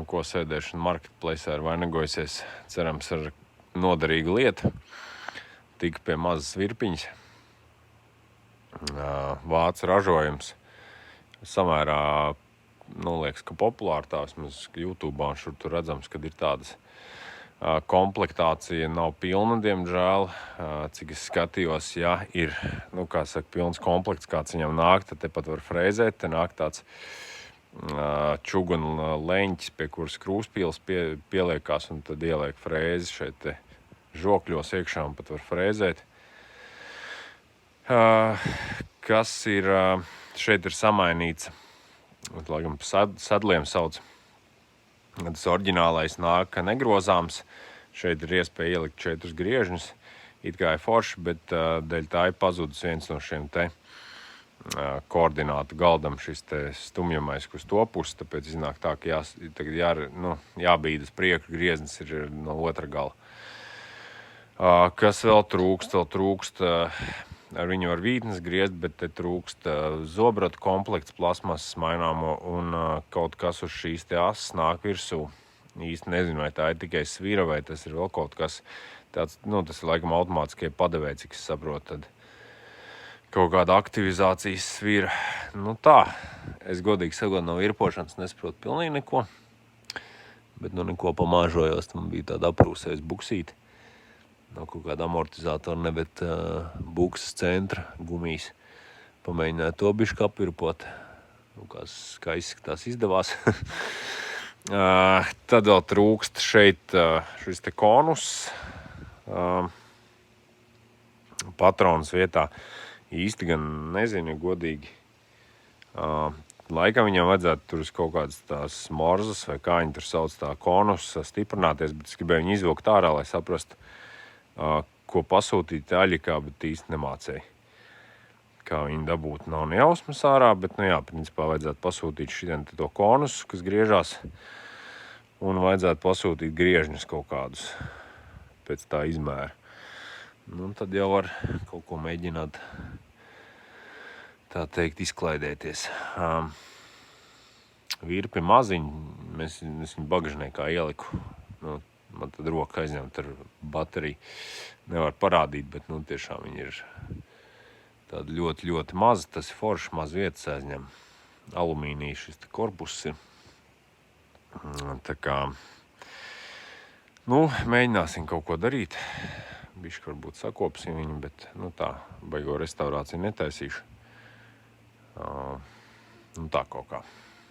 ko sēdēšana marketplace ir vainagojusies, cerams, ar noderīgu lietu. Tika pie mazas virpiņas. Vācu ražojums. Samērā, liekas, ka populāri tā, vismaz YouTube un šur tur redzams, kad ir tādas komplektācija nav pilna, diemžēl. Cik es skatījos, ja ir, pilns komplekts, kāds viņam nāk, tad tepat var frēzēt. Te nāk tāds čuguna leņķis, pie kuras krūspīles pieliekās, un tad ieliek frēzi šeit te žokļos iekšā un pat var frēzēt. Kas ir, šeit ir samainīts, laikam sadliem sauc. Tas oriģinālais nāk negrozāms, šeit ir iespēja ielikt 4 griežņus, it kā ir forši, bet dēļ tā ir pazudis viens no šiem te koordinātu galdam, šis te stumjamais uz to pusi, tāpēc iznāk tā, ka jābīd uz priekšu, grieznis ir no otra gala. Kas vēl trūkst? Vēl trūkst, ar viņu var vītnes griezt, bet te trūkst zobratu komplekts, plasmasas maināmo un kaut kas uz šīs te asas nāk virsū. Īsti nezinu, vai tā ir tikai svira, vai tas ir vēl kaut kas tāds, tas ir laikam automātiskie padevēji, cik es saprotu, tad kaut kāda aktivizācijas svira. Tā, es godīgi sakot, no virpošanas nesaprotu pilnīgi neko, bet neko pamāžojos, tam bija tāda aprūsējas buksīte. Nav kaut kāda amortizātora, ne, bet bukses centra gumijas. Pamēģināju to bišķi apvirpot, kā izskatās izdevās. Tad vēl trūkst šeit šis te konus patronas vietā. Īsti gan nezinu, godīgi. Laikam viņam vajadzētu tur uz kaut kādas tās morzas, vai kā viņi tur sauc tā konus stiprināties, bet es gribēju viņu izvilkt ārā, lai saprastu, ko pasūtīt aļikā, bet īsti nemācēju. Kā viņi dabūt nav nejausmas ārā, bet, principā vajadzētu pasūtīt šitien to konus, kas griežās, un vajadzētu pasūtīt griežņus kaut kādus pēc tā izmēra. Tad jau var kaut ko mēģināt, tā teikt, izklaidēties. Virpi maziņi, es viņu bagažniekā ieliku. Man tad roka aizņemt ar bateriju. Nevar parādīt, bet tiešām viņi ir tādi ļoti, ļoti mazi. Tas ir forši, maz vietas aizņem. Alumīnija šis te korpus ir. Tā kā, mēģināsim kaut ko darīt. Bišķi varbūt sakopsim viņu, bet tā, baigo restaurāciju netaisīšu. Tā kaut kā.